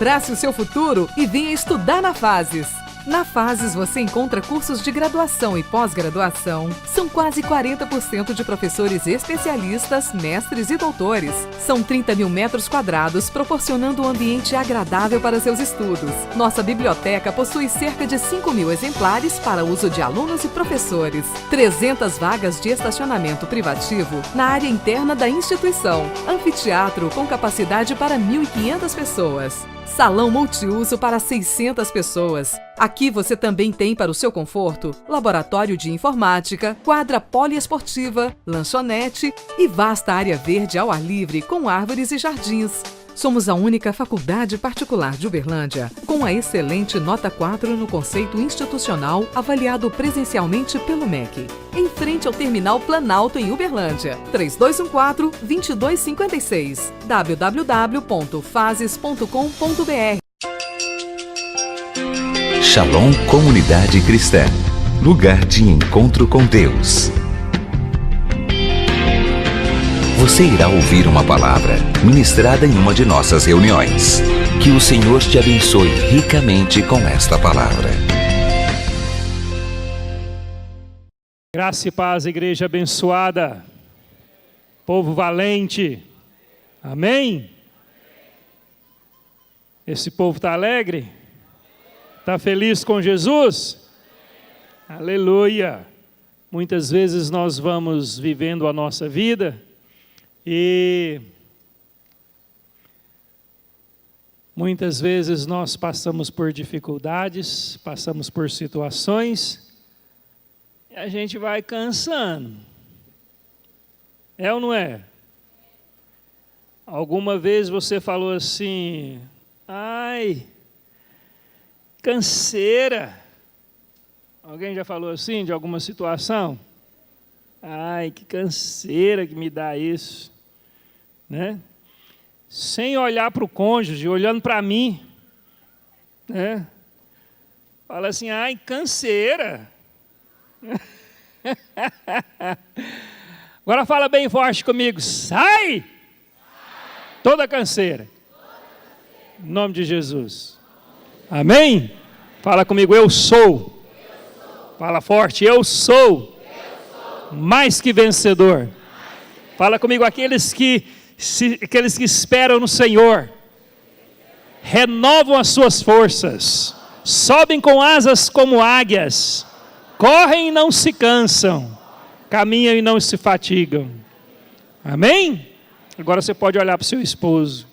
Abrace o seu futuro e venha estudar na Fases. Na Fases você encontra cursos de graduação e pós-graduação. São quase 40% de professores especialistas, mestres e doutores. São 30 mil metros quadrados, proporcionando um ambiente agradável para seus estudos. Nossa biblioteca possui cerca de 5 mil exemplares para uso de alunos e professores. 300 vagas de estacionamento privativo na área interna da instituição. Anfiteatro com capacidade para 1.500 pessoas. Salão multiuso para 600 pessoas. Aqui você também tem para o seu conforto laboratório de informática, quadra poliesportiva, lanchonete e vasta área verde ao ar livre com árvores e jardins. Somos a única faculdade particular de Uberlândia com a excelente nota 4 no conceito institucional avaliado presencialmente pelo MEC. Em frente ao Terminal Planalto em Uberlândia. 3214-2256 www.fases.com.br. Shalom Comunidade Cristã, lugar de encontro com Deus. Você irá ouvir uma palavra ministrada em uma de nossas reuniões. Que o Senhor te abençoe ricamente com esta palavra. Graça e paz, igreja abençoada, povo valente, amém? Esse povo está alegre? Está feliz com Jesus? Aleluia! Muitas vezes nós vamos vivendo a nossa vida e muitas vezes nós passamos por dificuldades, passamos por situações e a gente vai cansando. É ou não é? Alguma vez você falou assim, ai, canseira. Alguém já falou assim de alguma situação? Ai, que canseira que me dá isso. Né? Sem olhar para o cônjuge, olhando para mim. Né? Fala assim, ai, canseira. Agora fala bem forte comigo, sai! Toda canseira. Em nome de Jesus. Amém? Fala comigo, eu sou. Fala forte, eu sou. Mais que vencedor. Fala comigo, aqueles que esperam no Senhor, renovam as suas forças, sobem com asas como águias, correm e não se cansam, caminham e não se fatigam. Amém? Agora você pode olhar para o seu esposo,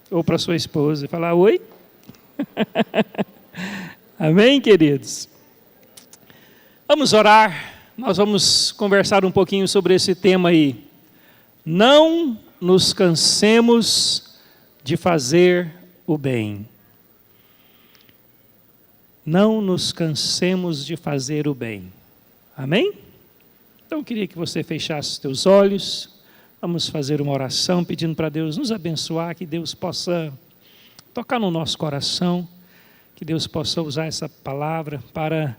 ou para a sua esposa, e falar, oi? Amém, queridos? Vamos orar, nós vamos conversar um pouquinho sobre esse tema aí. Não nos cansemos de fazer o bem. Não nos cansemos de fazer o bem. Amém? Então eu queria que você fechasse os teus olhos. Vamos fazer uma oração pedindo para Deus nos abençoar, que Deus possa tocar no nosso coração, que Deus possa usar essa palavra para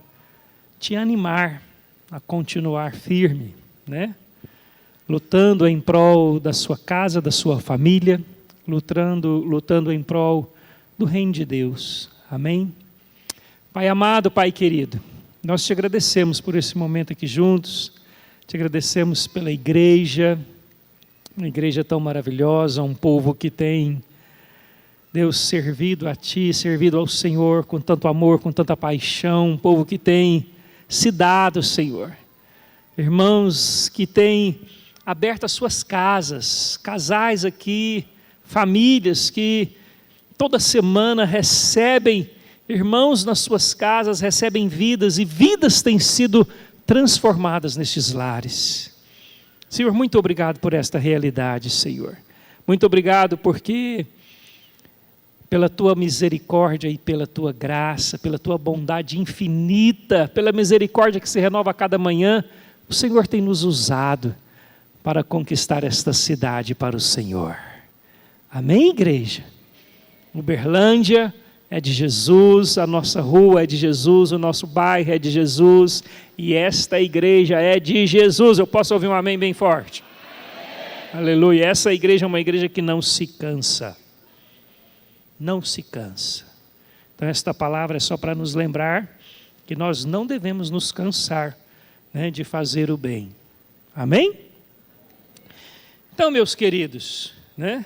te animar a continuar firme, né? Lutando em prol da sua casa, da sua família, lutando em prol do reino de Deus. Amém? Pai amado, Pai querido, nós te agradecemos por esse momento aqui juntos, te agradecemos pela igreja, uma igreja tão maravilhosa, um povo que tem, Deus, servido a Ti, servido ao Senhor com tanto amor, com tanta paixão, um povo que tem se dado, Senhor. Irmãos que têm aberto as suas casas, casais aqui, famílias que toda semana recebem irmãos nas suas casas, recebem vidas e vidas têm sido transformadas nestes lares. Senhor, muito obrigado por esta realidade, Senhor. Muito obrigado porque pela Tua misericórdia e pela Tua graça, pela Tua bondade infinita, pela misericórdia que se renova a cada manhã, o Senhor tem nos usado para conquistar esta cidade para o Senhor. Amém, igreja? Uberlândia é de Jesus, a nossa rua é de Jesus, o nosso bairro é de Jesus, e esta igreja é de Jesus. Eu posso ouvir um amém bem forte? Amém. Aleluia. Essa igreja é uma igreja que não se cansa. não se cansa. Então esta palavra é só para nos lembrar que nós não devemos nos cansar, né, de fazer o bem. Amém? Então, meus queridos, né,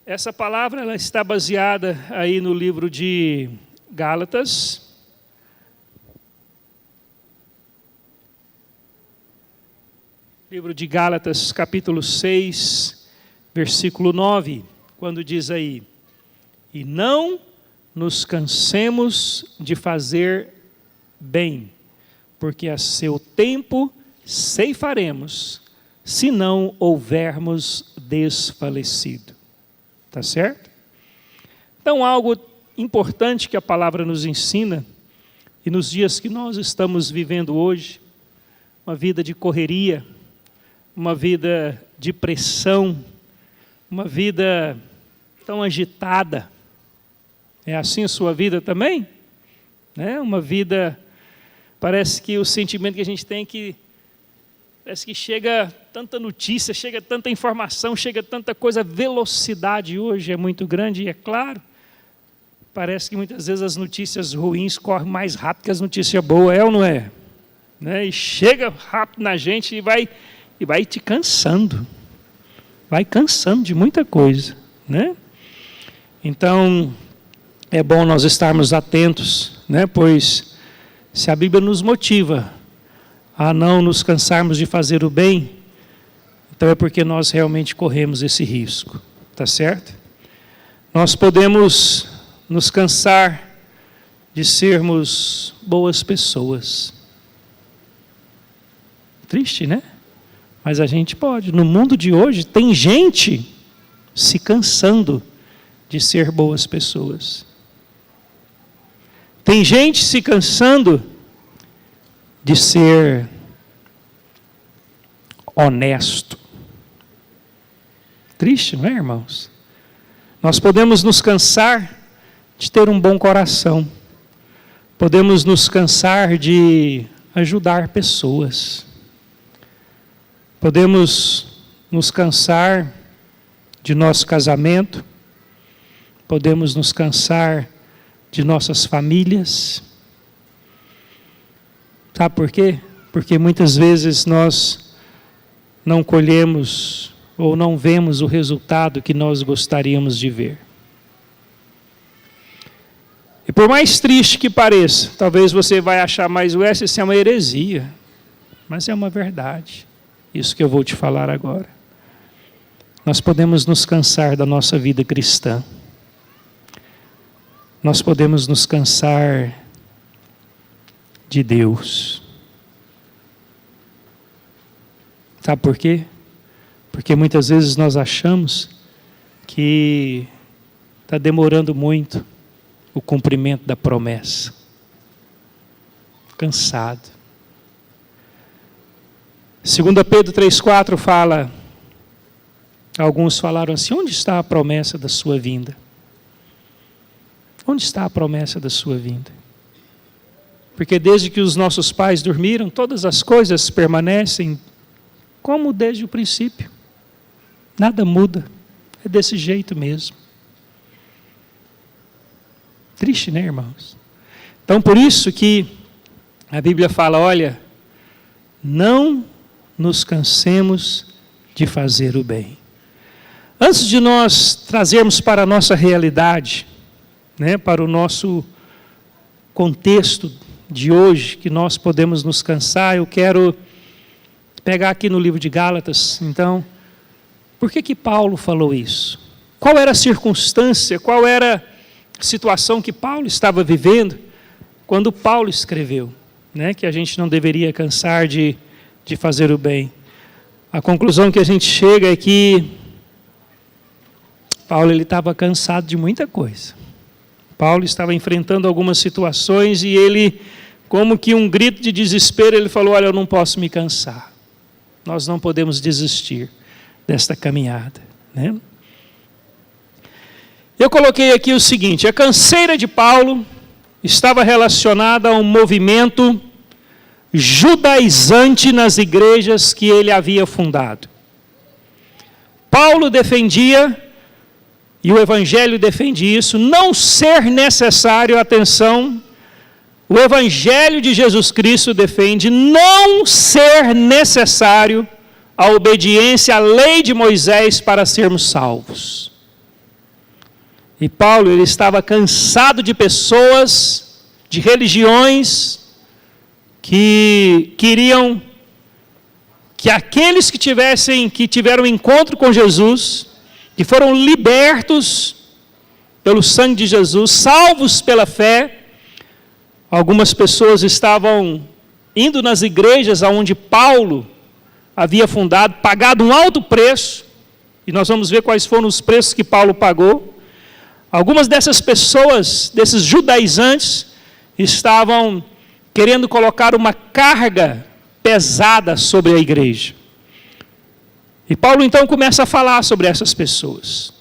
essa palavra ela está baseada aí no livro de Gálatas. Livro de Gálatas, capítulo 6, versículo 9, quando diz aí: e não nos cansemos de fazer bem, porque a seu tempo ceifaremos, se não houvermos desfalecido. Tá certo? Então, algo importante que a palavra nos ensina, e nos dias que nós estamos vivendo hoje, uma vida de correria, uma vida de pressão, uma vida tão agitada. É assim a sua vida também? Né? Uma vida, parece que o sentimento que a gente tem que, parece que chega tanta notícia, chega tanta informação, chega tanta coisa, a velocidade hoje é muito grande, e é claro, parece que muitas vezes as notícias ruins correm mais rápido que as notícias boas, é ou não é? Né? E chega rápido na gente e vai te cansando. Vai cansando de muita coisa, né? Então, é bom nós estarmos atentos, né? Pois se a Bíblia nos motiva a não nos cansarmos de fazer o bem, então é porque nós realmente corremos esse risco, tá certo? Nós podemos nos cansar de sermos boas pessoas. Triste, né? Mas a gente pode. No mundo de hoje, tem gente se cansando de ser boas pessoas. Tem gente se cansando de ser honesto. Triste, não é, irmãos? Nós podemos nos cansar de ter um bom coração. Podemos nos cansar de ajudar pessoas. Podemos nos cansar de nosso casamento, podemos nos cansar de nossas famílias. Sabe por quê? Porque muitas vezes nós não colhemos ou não vemos o resultado que nós gostaríamos de ver. E por mais triste que pareça, talvez você vai achar mais, isso é uma heresia, mas é uma verdade. Isso que eu vou te falar agora. Nós podemos nos cansar da nossa vida cristã. Nós podemos nos cansar de Deus. Sabe por quê? Porque muitas vezes nós achamos que está demorando muito o cumprimento da promessa. Cansado. 2 Pedro 3,4 fala, alguns falaram assim, onde está a promessa da sua vinda? Onde está a promessa da sua vinda? Porque desde que os nossos pais dormiram, todas as coisas permanecem como desde o princípio. Nada muda, é desse jeito mesmo. Triste, né, irmãos? Então, por isso que a Bíblia fala, olha, não nos cansemos de fazer o bem. Antes de nós trazermos para a nossa realidade, né, para o nosso contexto de hoje, que nós podemos nos cansar, eu quero pegar aqui no livro de Gálatas, então, por que Paulo falou isso? Qual era a circunstância, qual era a situação que Paulo estava vivendo quando Paulo escreveu, né, que a gente não deveria cansar de fazer o bem. A conclusão que a gente chega é que Paulo estava cansado de muita coisa. Paulo estava enfrentando algumas situações e ele, como que um grito de desespero, ele falou, olha, eu não posso me cansar. Nós não podemos desistir desta caminhada, né? Eu coloquei aqui o seguinte, a canseira de Paulo estava relacionada a um movimento judaizante nas igrejas que ele havia fundado. Paulo defendia e o Evangelho defende isso, não ser necessário, atenção, o Evangelho de Jesus Cristo defende não ser necessário a obediência à lei de Moisés para sermos salvos. E Paulo, ele estava cansado de pessoas, de religiões, que queriam que aqueles que tiveram encontro com Jesus, que foram libertos pelo sangue de Jesus, salvos pela fé, algumas pessoas estavam indo nas igrejas onde Paulo havia fundado, pagado um alto preço, e nós vamos ver quais foram os preços que Paulo pagou. Algumas dessas pessoas, desses judaizantes, estavam querendo colocar uma carga pesada sobre a igreja. E Paulo então começa a falar sobre essas pessoas.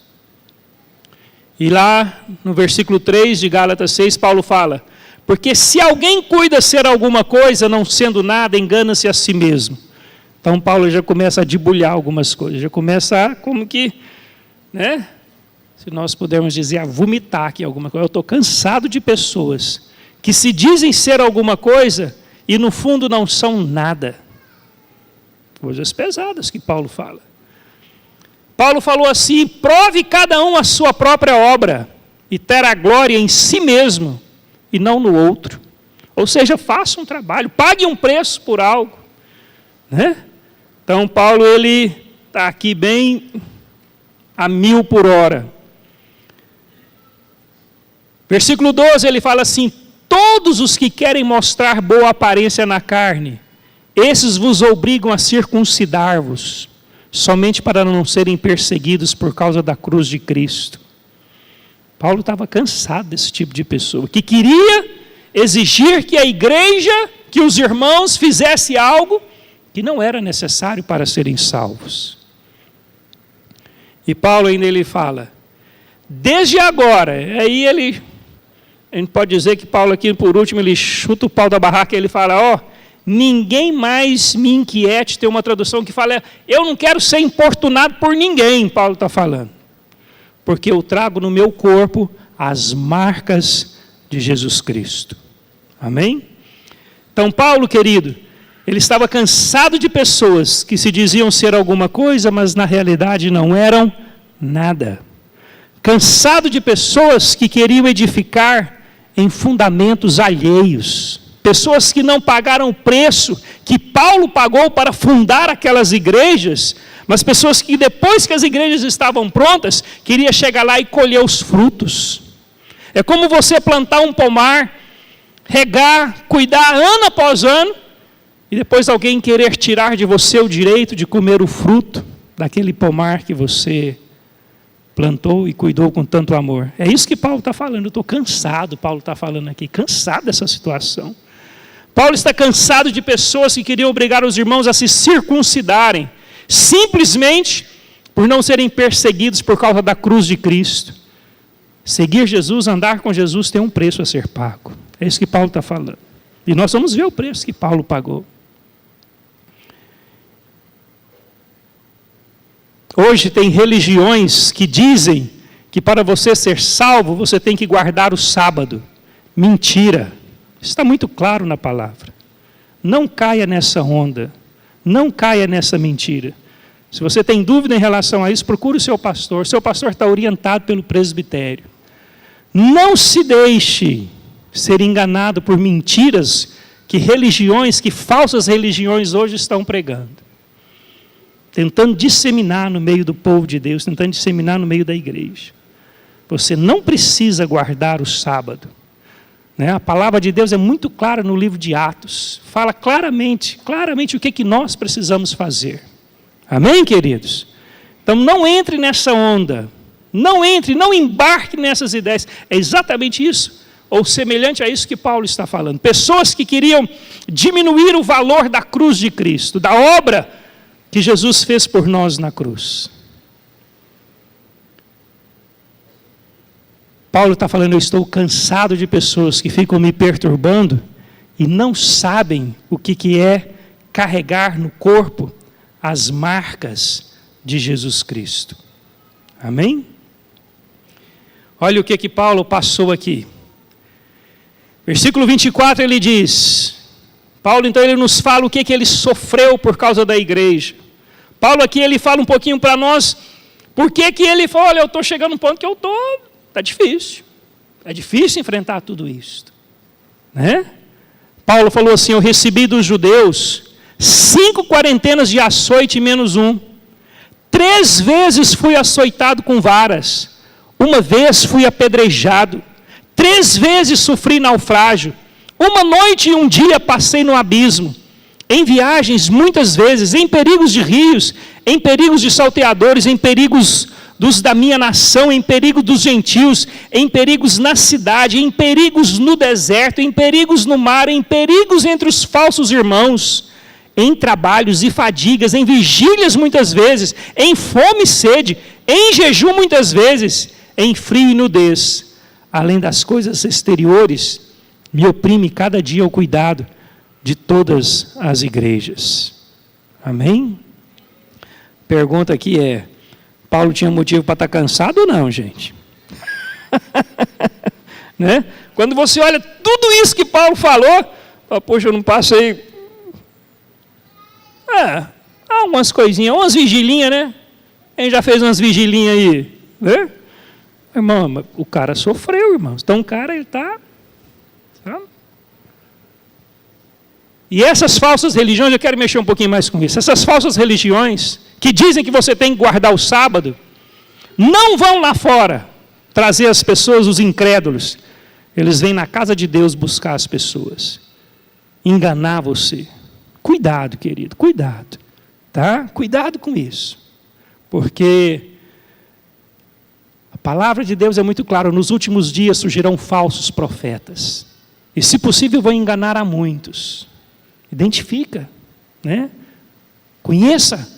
E lá no versículo 3 de Gálatas 6, Paulo fala: porque se alguém cuida ser alguma coisa, não sendo nada, engana-se a si mesmo. Então Paulo já começa a debulhar algumas coisas, já começa a, como que, né? Se nós pudermos dizer, a vomitar aqui alguma coisa. Eu estou cansado de pessoas que se dizem ser alguma coisa e no fundo não são nada. Coisas pesadas que Paulo fala. Paulo falou assim: prove cada um a sua própria obra e terá glória em si mesmo e não no outro. Ou seja, faça um trabalho, pague um preço por algo, né? Então Paulo, ele está aqui bem a 1000 por hora. Versículo 12, ele fala assim: todos os que querem mostrar boa aparência na carne, esses vos obrigam a circuncidar-vos, somente para não serem perseguidos por causa da cruz de Cristo. Paulo estava cansado desse tipo de pessoa, que queria exigir que a igreja, que os irmãos fizessem algo que não era necessário para serem salvos. E Paulo ainda ele fala, desde agora, aí a gente pode dizer que Paulo aqui por último, ele chuta o pau da barraca e ele fala, ninguém mais me inquiete. Tem uma tradução que fala, eu não quero ser importunado por ninguém, Paulo está falando, porque eu trago no meu corpo as marcas de Jesus Cristo. Amém? Então Paulo, querido, ele estava cansado de pessoas que se diziam ser alguma coisa, mas na realidade não eram nada. Cansado de pessoas que queriam edificar em fundamentos alheios. Pessoas que não pagaram o preço que Paulo pagou para fundar aquelas igrejas, mas pessoas que depois que as igrejas estavam prontas, queria chegar lá e colher os frutos. É como você plantar um pomar, regar, cuidar ano após ano, e depois alguém querer tirar de você o direito de comer o fruto daquele pomar que você plantou e cuidou com tanto amor. É isso que Paulo está falando. Eu estou cansado, Paulo está falando aqui, cansado dessa situação. Paulo está cansado de pessoas que queriam obrigar os irmãos a se circuncidarem, simplesmente por não serem perseguidos por causa da cruz de Cristo. Seguir Jesus, andar com Jesus, tem um preço a ser pago. É isso que Paulo está falando. E nós vamos ver o preço que Paulo pagou. Hoje tem religiões que dizem que para você ser salvo, você tem que guardar o sábado. Mentira. Está muito claro na palavra. Não caia nessa onda. Não caia nessa mentira. Se você tem dúvida em relação a isso, procure o seu pastor. Seu pastor está orientado pelo presbitério. Não se deixe ser enganado por mentiras que religiões, que falsas religiões hoje estão pregando. Tentando disseminar no meio do povo de Deus, tentando disseminar no meio da igreja. Você não precisa guardar o sábado. A palavra de Deus é muito clara no livro de Atos. Fala claramente o que nós precisamos fazer. Amém, queridos? Então não entre nessa onda. Não embarque nessas ideias. É exatamente isso, ou semelhante a isso que Paulo está falando. Pessoas que queriam diminuir o valor da cruz de Cristo, da obra que Jesus fez por nós na cruz. Paulo está falando, eu estou cansado de pessoas que ficam me perturbando e não sabem o que é carregar no corpo as marcas de Jesus Cristo. Amém? Olha o que Paulo passou aqui. Versículo 24 ele diz, Paulo então ele nos fala o que ele sofreu por causa da igreja. Paulo aqui ele fala um pouquinho para nós, por que ele fala, olha, eu estou chegando num ponto que está difícil. É difícil enfrentar tudo isso. Né? Paulo falou assim, eu recebi dos judeus 5 quarentenas de açoite menos 1. 3 vezes fui açoitado com varas. 1 vez fui apedrejado. 3 vezes sofri naufrágio. 1 noite e 1 dia passei no abismo. Em viagens, muitas vezes, em perigos de rios, em perigos de salteadores, em perigos dos da minha nação, em perigo dos gentios, em perigos na cidade, em perigos no deserto, em perigos no mar, em perigos entre os falsos irmãos, em trabalhos e fadigas, em vigílias muitas vezes, em fome e sede, em jejum muitas vezes, em frio e nudez. Além das coisas exteriores, me oprime cada dia o cuidado de todas as igrejas. Amém? Pergunta aqui é, Paulo tinha motivo para estar cansado ou não, gente? Né? Quando você olha tudo isso que Paulo falou, fala, poxa, eu não passei... há umas coisinhas, umas vigilinhas, né? Quem já fez umas vigilinhas aí? Né? Irmão, o cara sofreu, irmãos. Então o cara, ele está... E essas falsas religiões, eu quero mexer um pouquinho mais com isso. Essas falsas religiões que dizem que você tem que guardar o sábado, não vão lá fora trazer as pessoas, os incrédulos. Eles vêm na casa de Deus buscar as pessoas. Enganar você. Cuidado, querido, cuidado. Tá? Cuidado com isso. Porque a palavra de Deus é muito clara. Nos últimos dias surgirão falsos profetas. E se possível vão enganar a muitos. Identifica, né? Conheça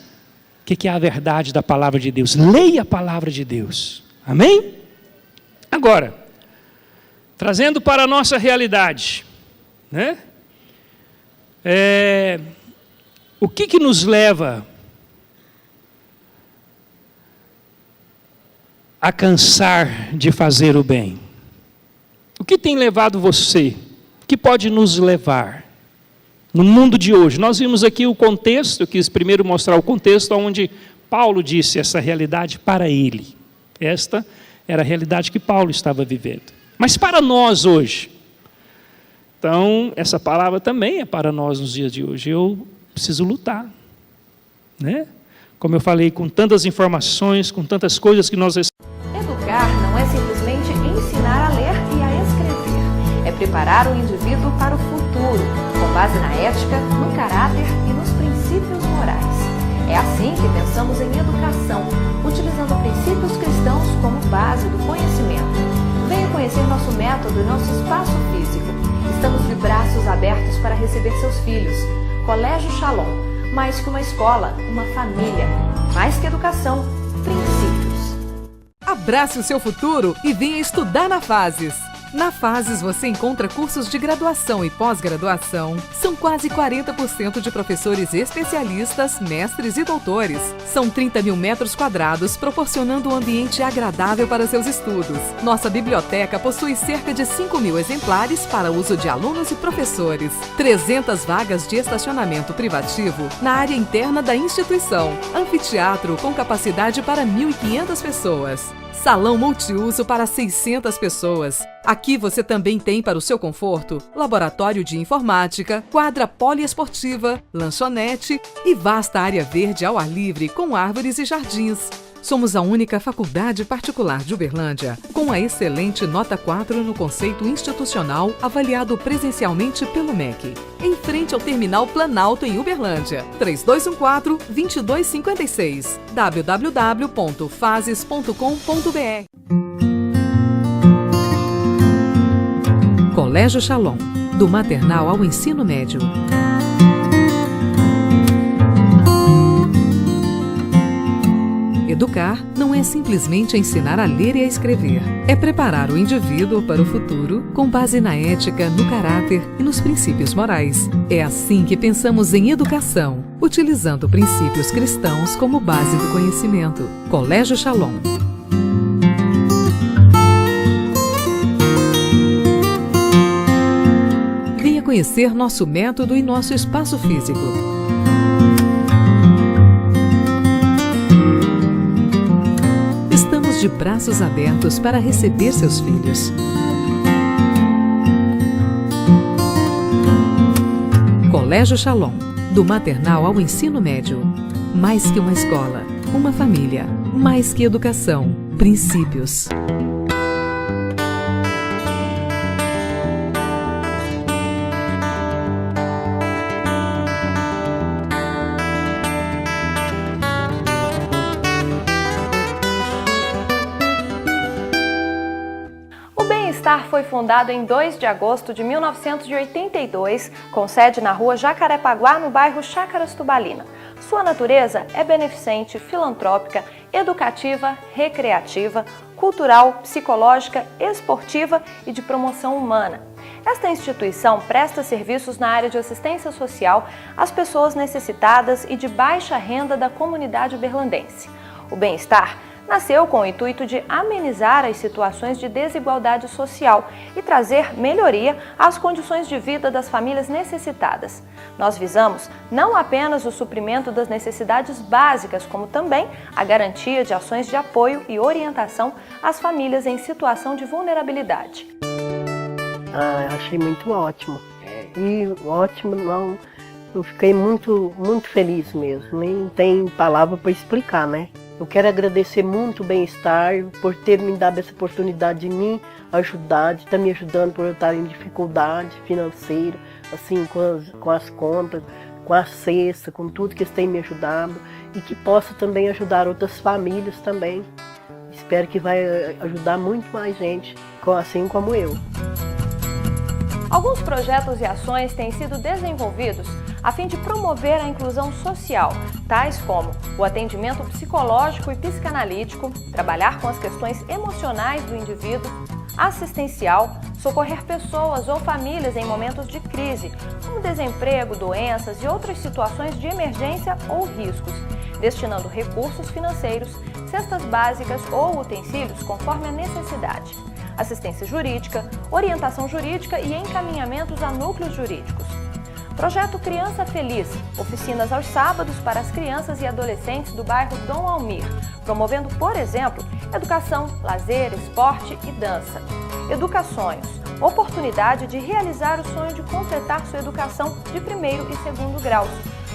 o que é a verdade da palavra de Deus. Leia a palavra de Deus. Amém? Agora, trazendo para a nossa realidade, né? O que nos leva a cansar de fazer o bem? O que tem levado você? O que pode nos levar? No mundo de hoje, nós vimos aqui o contexto, eu quis primeiro mostrar o contexto onde Paulo disse essa realidade para ele. Esta era a realidade que Paulo estava vivendo. Mas para nós hoje, então essa palavra também é para nós nos dias de hoje. Eu preciso lutar, né? Como eu falei, com tantas informações, com tantas coisas que nós recebemos. Educar não é simplesmente ensinar a ler e a escrever. É preparar o indivíduo para o futuro, com base na ética, no caráter e nos princípios morais. É assim que pensamos em educação, utilizando princípios cristãos como base do conhecimento. Venha conhecer nosso método e nosso espaço físico. Estamos de braços abertos para receber seus filhos. Colégio Shalom, mais que uma escola, uma família. Mais que educação, princípios. Abrace o seu futuro e venha estudar na Fases. Na Fases você encontra cursos de graduação e pós-graduação. São quase 40% de professores especialistas, mestres e doutores. São 30 mil metros quadrados, proporcionando um ambiente agradável para seus estudos. Nossa biblioteca possui cerca de 5 mil exemplares para uso de alunos e professores. 300 vagas de estacionamento privativo na área interna da instituição. Anfiteatro com capacidade para 1.500 pessoas. Salão multiuso para 600 pessoas. Aqui você também tem para o seu conforto laboratório de informática, quadra poliesportiva, lanchonete e vasta área verde ao ar livre com árvores e jardins. Somos a única faculdade particular de Uberlândia com a excelente nota 4 no conceito institucional avaliado presencialmente pelo MEC. Em frente ao Terminal Planalto em Uberlândia. 3214-2256 www.fases.com.br. Colégio Shalom, do maternal ao ensino médio. Educar não é simplesmente ensinar a ler e a escrever. É preparar o indivíduo para o futuro com base na ética, no caráter e nos princípios morais. É assim que pensamos em educação, utilizando princípios cristãos como base do conhecimento. Colégio Shalom. conhecer nosso método e nosso espaço físico. Estamos de braços abertos para receber seus filhos. Colégio Shalom, do maternal ao ensino médio. Mais que uma escola, uma família. Mais que educação, princípios. O Bem-Estar foi fundado em 2 de agosto de 1982, com sede na rua Jacarepaguá, no bairro Chácaras Tubalina. Sua natureza é beneficente, filantrópica, educativa, recreativa, cultural, psicológica, esportiva e de promoção humana. Esta instituição presta serviços na área de assistência social às pessoas necessitadas e de baixa renda da comunidade berlandense. O Bem-Estar nasceu com o intuito de amenizar as situações de desigualdade social e trazer melhoria às condições de vida das famílias necessitadas. Nós visamos não apenas o suprimento das necessidades básicas, como também a garantia de ações de apoio e orientação às famílias em situação de vulnerabilidade. Eu achei muito ótimo. E ótimo, não, eu fiquei muito feliz mesmo, nem tem palavra para explicar, né? Eu quero agradecer muito o Bem-Estar por ter me dado essa oportunidade de me ajudar, de estar me ajudando por eu estar em dificuldade financeira, assim, com as contas, com a cesta, com tudo que eles têm me ajudado e que possa também ajudar outras famílias também. Espero que vai ajudar muito mais gente, assim como eu. Alguns projetos e ações têm sido desenvolvidos a fim de promover a inclusão social, tais como o atendimento psicológico e psicanalítico, trabalhar com as questões emocionais do indivíduo, assistencial, socorrer pessoas ou famílias em momentos de crise, como desemprego, doenças e outras situações de emergência ou riscos, destinando recursos financeiros, cestas básicas ou utensílios conforme a necessidade. Assistência jurídica, orientação jurídica e encaminhamentos a núcleos jurídicos. Projeto Criança Feliz, oficinas aos sábados para as crianças e adolescentes do bairro Dom Almir, promovendo, por exemplo, educação, lazer, esporte e dança. Educações, oportunidade de realizar o sonho de completar sua educação de 1º e 2º graus,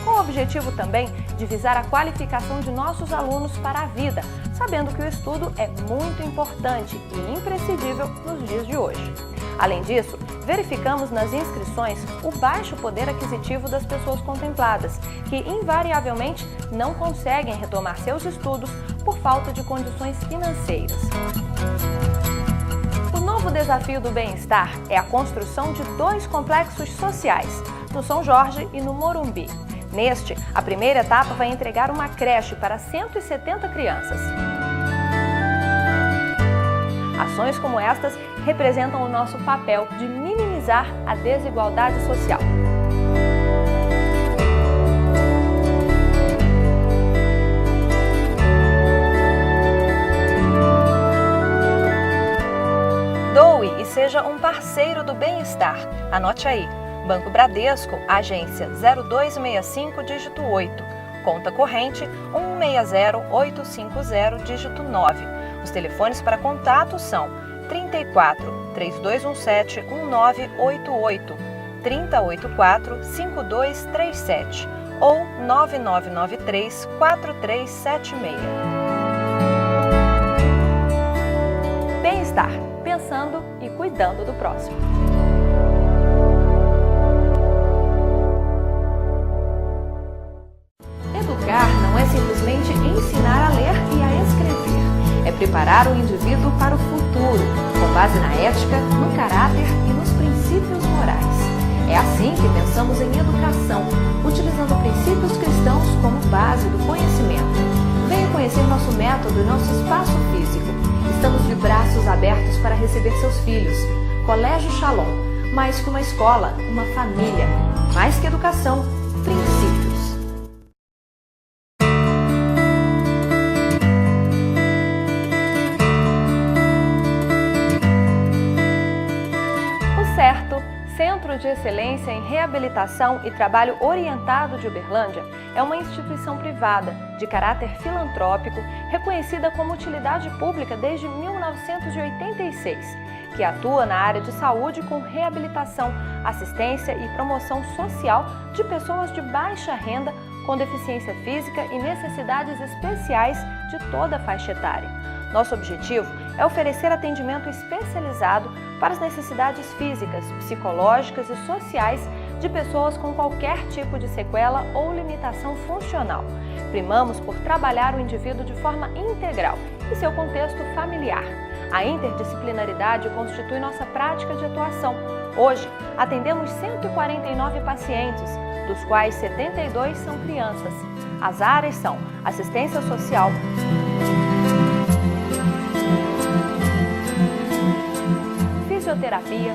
com o objetivo também de visar a qualificação de nossos alunos para a vida, sabendo que o estudo é muito importante e imprescindível nos dias de hoje. Além disso, verificamos nas inscrições o baixo poder aquisitivo das pessoas contempladas, que invariavelmente não conseguem retomar seus estudos por falta de condições financeiras. O novo desafio do Bem-Estar é a construção de 2 complexos sociais, no São Jorge e no Morumbi. Neste, a primeira etapa vai entregar uma creche para 170 crianças. Ações como estas representam o nosso papel de minimizar a desigualdade social. Doe e seja um parceiro do Bem-Estar. Anote aí. Banco Bradesco, agência 0265, dígito 8. Conta corrente 160850, dígito 9. Os telefones para contato são 34 3217 1988, 3084 5237 ou 9993 4376. Bem-Estar, pensando e cuidando do próximo. Educar não é simplesmente ensinar a ler e a escrever. É preparar o indivíduo para o futuro, com base na ética, no caráter e nos princípios morais. É assim que pensamos em educação, utilizando princípios cristãos como base do conhecimento. Venha conhecer nosso método e nosso espaço físico. Estamos de braços abertos para receber seus filhos. Colégio Shalom, mais que uma escola, uma família. Mais que educação, princípios. Centro de Excelência em Reabilitação e Trabalho Orientado de Uberlândia é uma instituição privada de caráter filantrópico reconhecida como utilidade pública desde 1986, que atua na área de saúde com reabilitação, assistência e promoção social de pessoas de baixa renda com deficiência física e necessidades especiais de toda a faixa etária. Nosso objetivo é oferecer atendimento especializado para as necessidades físicas, psicológicas e sociais de pessoas com qualquer tipo de sequela ou limitação funcional. Primamos por trabalhar o indivíduo de forma integral e seu contexto familiar. A interdisciplinaridade constitui nossa prática de atuação. Hoje, atendemos 149 pacientes, dos quais 72 são crianças. As áreas são assistência social, fisioterapia,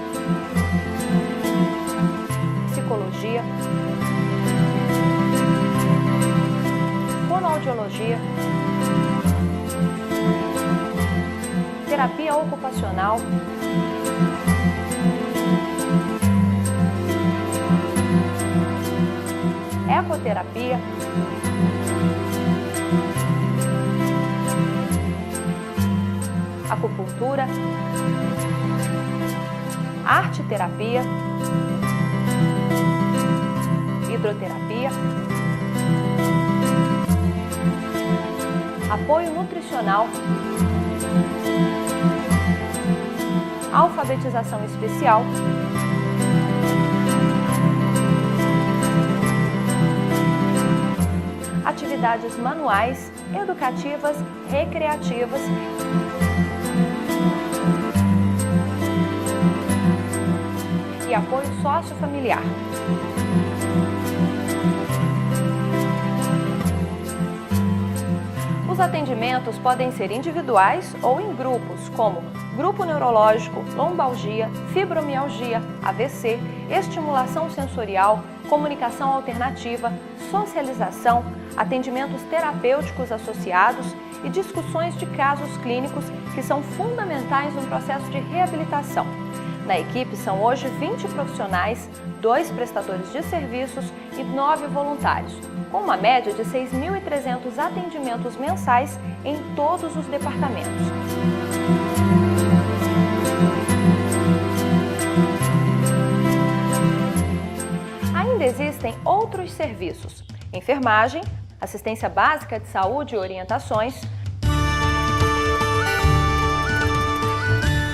psicologia, fonoaudiologia, terapia ocupacional, ecoterapia, acupuntura, arte-terapia, hidroterapia, apoio nutricional, alfabetização especial, atividades manuais, educativas, recreativas, e apoio sociofamiliar. Os atendimentos podem ser individuais ou em grupos, como grupo neurológico, lombalgia, fibromialgia, AVC, estimulação sensorial, comunicação alternativa, socialização, atendimentos terapêuticos associados e discussões de casos clínicos que são fundamentais no processo de reabilitação. Na equipe são hoje 20 profissionais, 2 prestadores de serviços e 9 voluntários, com uma média de 6.300 atendimentos mensais em todos os departamentos. Ainda existem outros serviços: enfermagem, assistência básica de saúde e orientações,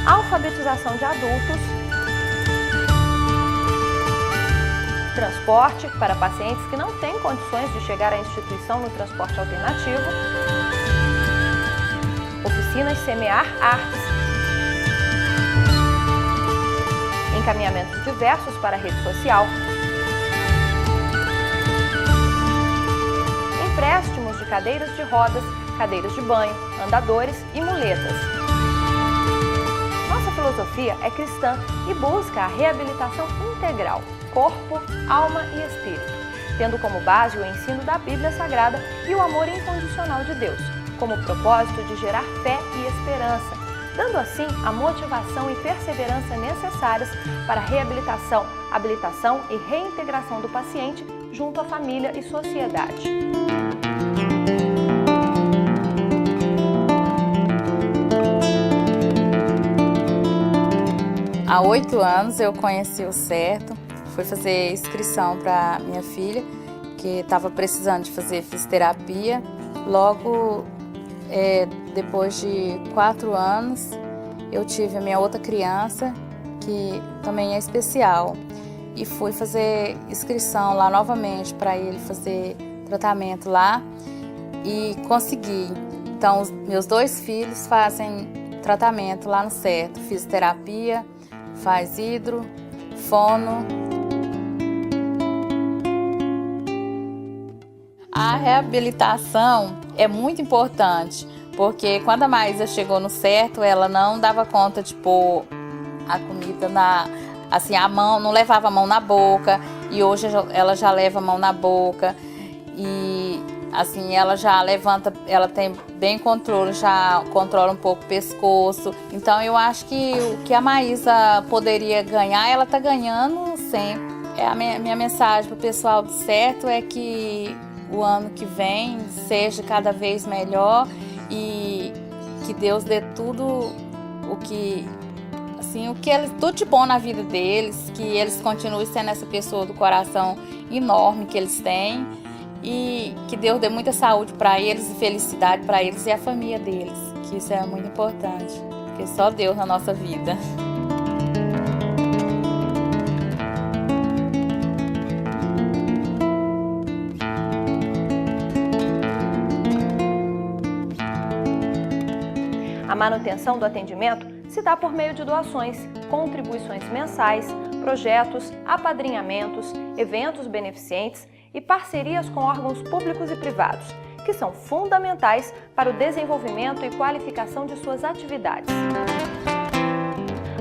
alfabetização de adultos, transporte para pacientes que não têm condições de chegar à instituição no transporte alternativo, oficinas Semear Artes, encaminhamentos diversos para a rede social, empréstimos de cadeiras de rodas, cadeiras de banho, andadores e muletas. Nossa filosofia é cristã e busca a reabilitação integral, corpo, alma e espírito, tendo como base o ensino da Bíblia Sagrada e o amor incondicional de Deus, como propósito de gerar fé e esperança, dando assim a motivação e perseverança necessárias para a reabilitação, habilitação e reintegração do paciente junto à família e sociedade. Há 8 anos eu conheci o Certo, fui fazer inscrição para minha filha, que estava precisando de fazer fisioterapia. Logo, depois de 4 anos, eu tive a minha outra criança, que também é especial, e fui fazer inscrição lá novamente para ele fazer tratamento lá e consegui. Então, os meus 2 filhos fazem tratamento lá no Certo, fisioterapia, faz hidro, fono. A reabilitação é muito importante, porque quando a Maísa chegou no Certo, ela não dava conta de pôr a comida a mão, não levava a mão na boca, e hoje ela já leva a mão na boca. E Assim, ela já levanta, ela tem bem controle, já controla um pouco o pescoço. Então eu acho que o que a Maísa poderia ganhar, ela está ganhando sempre. A minha mensagem para o pessoal do certo é que o ano que vem seja cada vez melhor e que Deus dê tudo o que tudo de bom na vida deles, que eles continuem sendo essa pessoa do coração enorme que eles têm e que Deus dê muita saúde para eles e felicidade para eles e a família deles, que isso é muito importante, porque só Deus na nossa vida. A manutenção do atendimento se dá por meio de doações, contribuições mensais, projetos, apadrinhamentos, eventos beneficentes e parcerias com órgãos públicos e privados, que são fundamentais para o desenvolvimento e qualificação de suas atividades.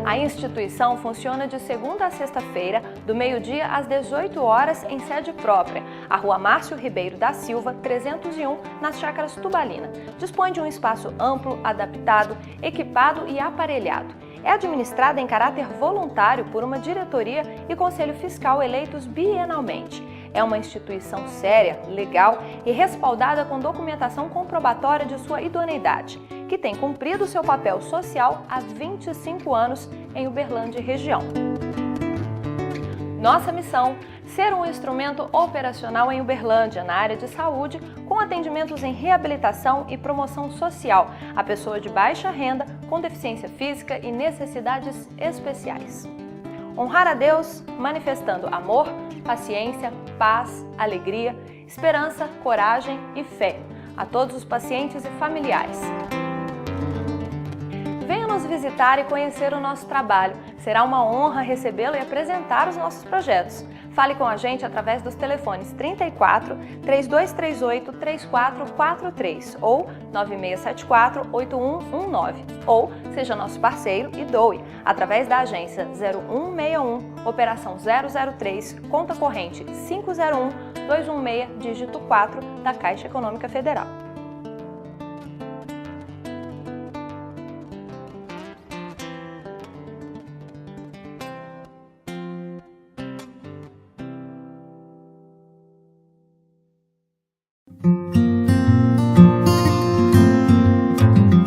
A instituição funciona de segunda a sexta-feira, do meio-dia às 18 horas, em sede própria, a Rua Márcio Ribeiro da Silva, 301, nas Chácaras Tubalina. Dispõe de um espaço amplo, adaptado, equipado e aparelhado. É administrada em caráter voluntário por uma diretoria e conselho fiscal eleitos bienalmente. É uma instituição séria, legal e respaldada com documentação comprobatória de sua idoneidade, que tem cumprido seu papel social há 25 anos em Uberlândia e região. Nossa missão: ser um instrumento operacional em Uberlândia, na área de saúde, com atendimentos em reabilitação e promoção social a pessoa de baixa renda, com deficiência física e necessidades especiais. Honrar a Deus manifestando amor, paciência, paz, alegria, esperança, coragem e fé a todos os pacientes e familiares. Venha nos visitar e conhecer o nosso trabalho. Será uma honra recebê-lo e apresentar os nossos projetos. Fale com a gente através dos telefones 34 3238 3443 ou 9674 8119 ou seja nosso parceiro e doe através da agência 0161 Operação 003 Conta Corrente 501 216 dígito 4 da Caixa Econômica Federal.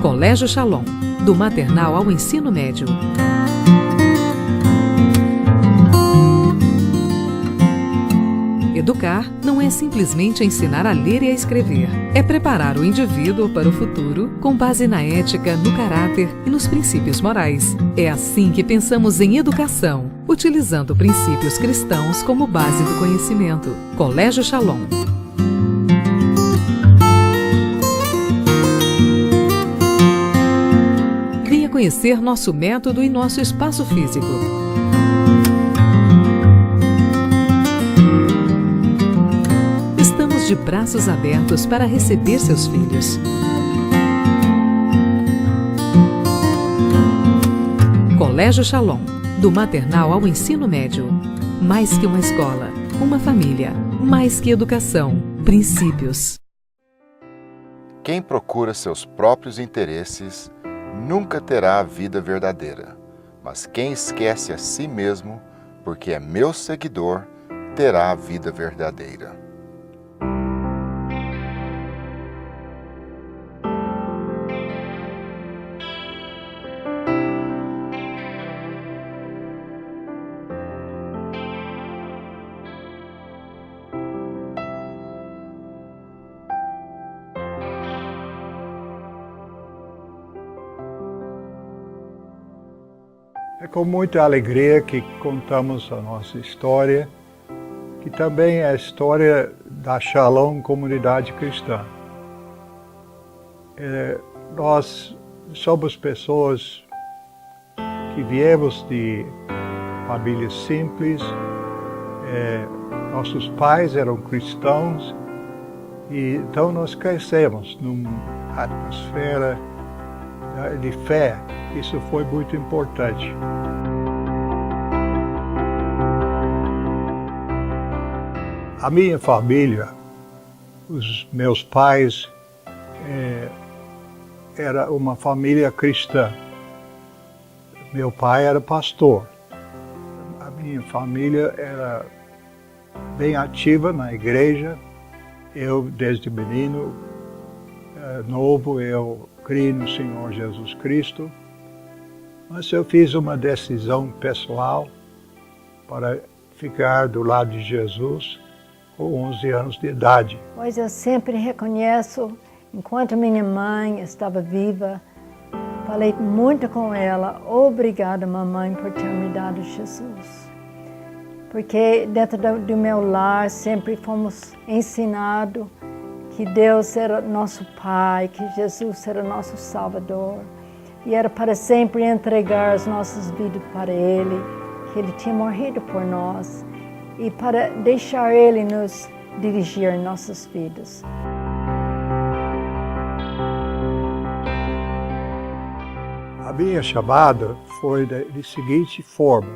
Colégio Shalom, do maternal ao ensino médio. Educar não é simplesmente ensinar a ler e a escrever. É preparar o indivíduo para o futuro com base na ética, no caráter e nos princípios morais. É assim que pensamos em educação, utilizando princípios cristãos como base do conhecimento. Colégio Shalom. Conhecer nosso método e nosso espaço físico. Estamos de braços abertos para receber seus filhos. Colégio Shalom, do maternal ao ensino médio. Mais que uma escola, uma família, mais que educação, princípios. Quem procura seus próprios interesses nunca terá a vida verdadeira, mas quem esquece a si mesmo, porque é meu seguidor, terá a vida verdadeira. É com muita alegria que contamos a nossa história, que também é a história da Shalom Comunidade Cristã. Nós somos pessoas que viemos de famílias simples, nossos pais eram cristãos, e então nós crescemos numa atmosfera de fé. Isso foi muito importante. A minha família Os meus pais era uma família cristã. Meu pai era pastor. A minha família era bem ativa na igreja. Eu, desde menino, novo, eu criei no Senhor Jesus Cristo. Mas eu fiz uma decisão pessoal para ficar do lado de Jesus com 11 anos de idade. Pois eu sempre reconheço, enquanto minha mãe estava viva, falei muito com ela, obrigada mamãe por ter me dado Jesus. Porque dentro do meu lar sempre fomos ensinados que Deus era nosso Pai, que Jesus era nosso Salvador. E era para sempre entregar as nossas vidas para Ele, que Ele tinha morrido por nós. E para deixar Ele nos dirigir em nossas vidas. A minha chamada foi da seguinte forma.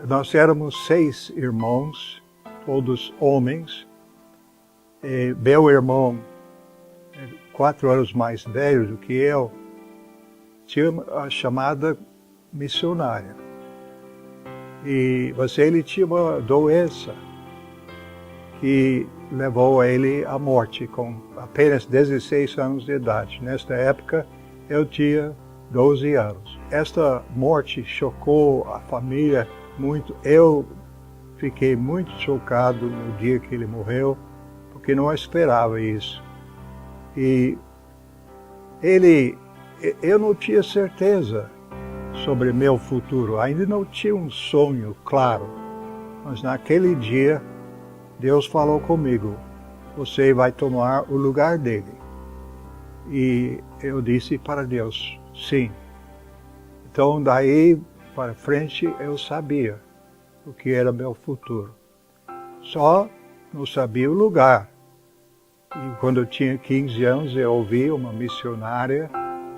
Nós éramos 6 irmãos, todos homens. Meu irmão, 4 anos mais velho do que eu, tinha a chamada missionária. Mas ele tinha uma doença que levou ele à morte com apenas 16 anos de idade. Nesta época, eu tinha 12 anos. Esta morte chocou a família muito. Eu fiquei muito chocado no dia que ele morreu, porque não esperava isso. E eu não tinha certeza sobre meu futuro, ainda não tinha um sonho claro, mas naquele dia Deus falou comigo, você vai tomar o lugar dele. E eu disse para Deus, sim. Então daí para frente eu sabia o que era meu futuro. Só não sabia o lugar. E quando eu tinha 15 anos eu ouvi uma missionária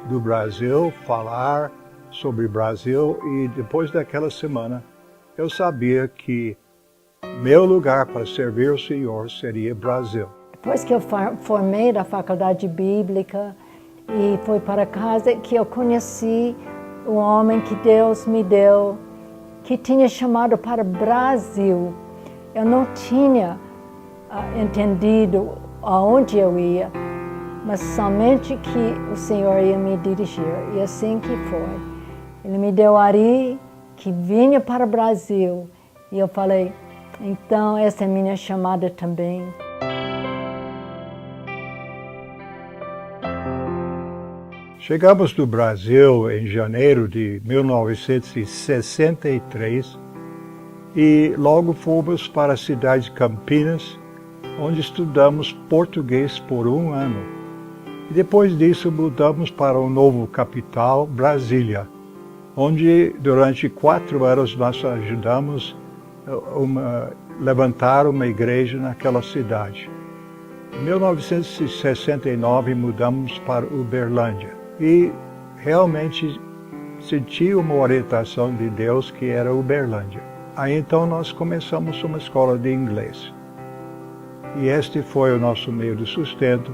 do Brasil falar sobre o Brasil e depois daquela semana eu sabia que meu lugar para servir o Senhor seria Brasil. Depois que eu formei da faculdade bíblica e fui para casa, que eu conheci o homem que Deus me deu, que tinha chamado para o Brasil. Eu não tinha entendido aonde eu ia, mas somente que o Senhor ia me dirigir, e assim que foi. Ele me deu Ari, que vinha para o Brasil, e eu falei, então essa é minha chamada também. Chegamos no Brasil em janeiro de 1963 e logo fomos para a cidade de Campinas, onde estudamos português por 1 ano. E depois disso mudamos para o novo capital, Brasília, onde durante 4 anos nós ajudamos a levantar uma igreja naquela cidade. Em 1969 mudamos para Uberlândia e realmente senti uma orientação de Deus que era Uberlândia. Aí então nós começamos uma escola de inglês. E este foi o nosso meio de sustento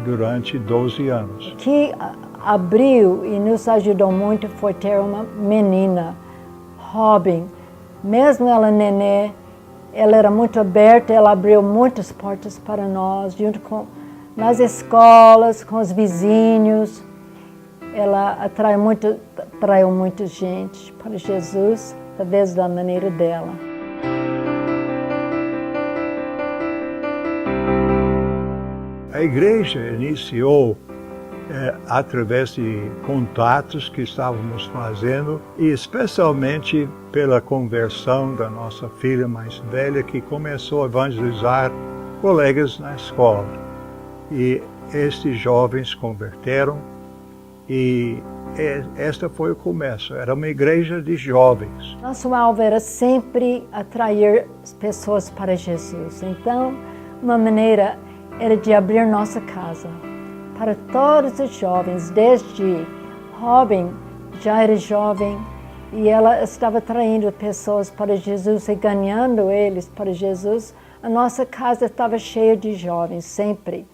durante 12 anos. O que abriu e nos ajudou muito foi ter uma menina, Robin. Mesmo ela nenê, ela era muito aberta, ela abriu muitas portas para nós, junto com nas escolas, com os vizinhos. Ela atraiu muita gente para Jesus, através da maneira dela. A igreja iniciou através de contatos que estávamos fazendo e especialmente pela conversão da nossa filha mais velha, que começou a evangelizar colegas na escola. E estes jovens converteram e este foi o começo. Era uma igreja de jovens. Nosso alvo era sempre atrair pessoas para Jesus. Então, uma maneira era de abrir nossa casa para todos os jovens, desde Robin já era jovem e ela estava atraindo pessoas para Jesus e ganhando eles para Jesus, a nossa casa estava cheia de jovens, sempre.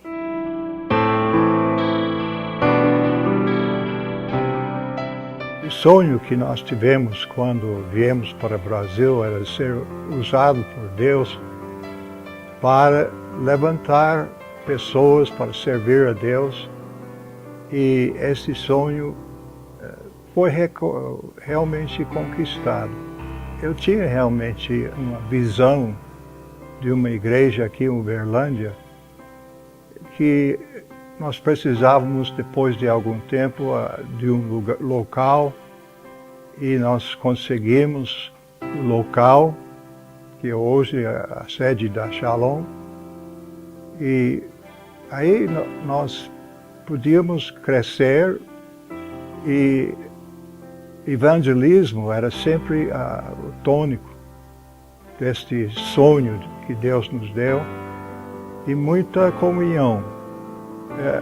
O sonho que nós tivemos quando viemos para o Brasil era ser usado por Deus para levantar pessoas para servir a Deus, e esse sonho foi realmente conquistado. Eu tinha realmente uma visão de uma igreja aqui em Uberlândia que nós precisávamos, depois de algum tempo, de um local, e nós conseguimos o local, que hoje é a sede da Shalom, e aí nós podíamos crescer, e evangelismo era sempre o tônico deste sonho que Deus nos deu, e muita comunhão.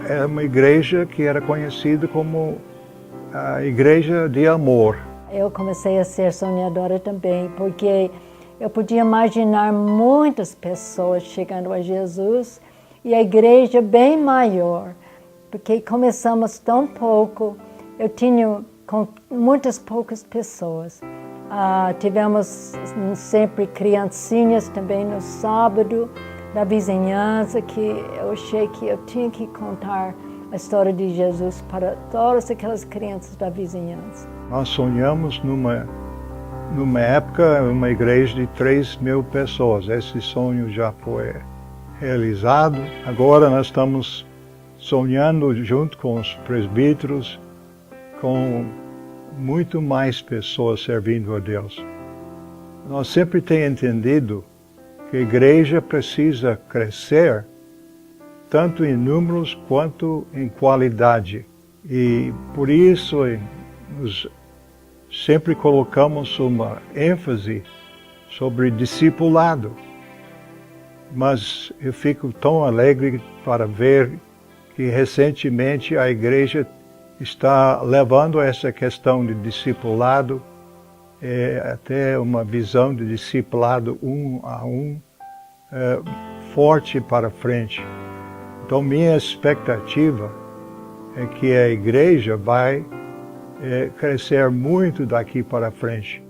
Era uma igreja que era conhecida como a igreja de amor. Eu comecei a ser sonhadora também, porque eu podia imaginar muitas pessoas chegando a Jesus e a igreja bem maior, porque começamos tão pouco, eu tinha com muitas poucas pessoas. Tivemos sempre criancinhas também no sábado, da vizinhança, que eu achei que eu tinha que contar a história de Jesus para todas aquelas crianças da vizinhança. Nós sonhamos numa época, uma igreja de 3.000 pessoas. Esse sonho já foi realizado. Agora nós estamos sonhando junto com os presbíteros, com muito mais pessoas servindo a Deus. Nós sempre temos entendido que a igreja precisa crescer tanto em números quanto em qualidade. E por isso nós sempre colocamos uma ênfase sobre discipulado. Mas eu fico tão alegre para ver que recentemente a igreja está levando essa questão de discipulado, até uma visão de discipulado um a um, forte para frente. Então minha expectativa é que a igreja vai crescer muito daqui para frente.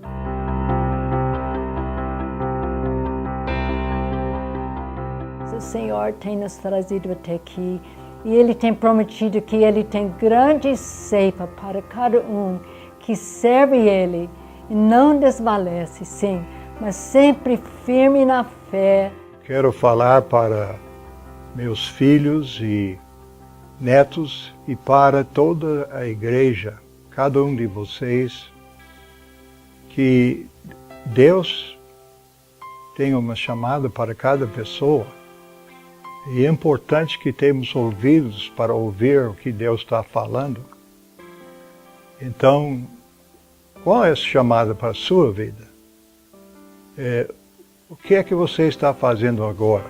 O Senhor tem nos trazido até aqui, e Ele tem prometido que Ele tem grande ceifa para cada um que serve Ele e não desvalece, sim, mas sempre firme na fé. Quero falar para meus filhos e netos e para toda a igreja, cada um de vocês, que Deus tem uma chamada para cada pessoa. E é importante que temos ouvidos para ouvir o que Deus está falando. Então, qual é essa chamada para a sua vida? O que é que você está fazendo agora?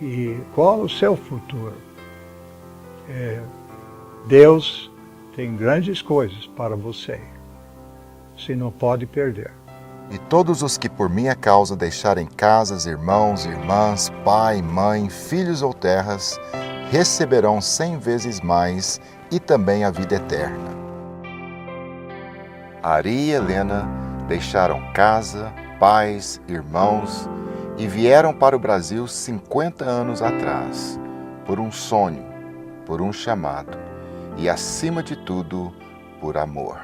E qual é o seu futuro? Deus tem grandes coisas para você. Você não pode perder. E todos os que por minha causa deixarem casas, irmãos, irmãs, pai, mãe, filhos ou terras, receberão 100 vezes mais e também a vida eterna. Ari e Helena deixaram casa, pais, irmãos e vieram para o Brasil 50 anos atrás, por um sonho, por um chamado e, acima de tudo, por amor.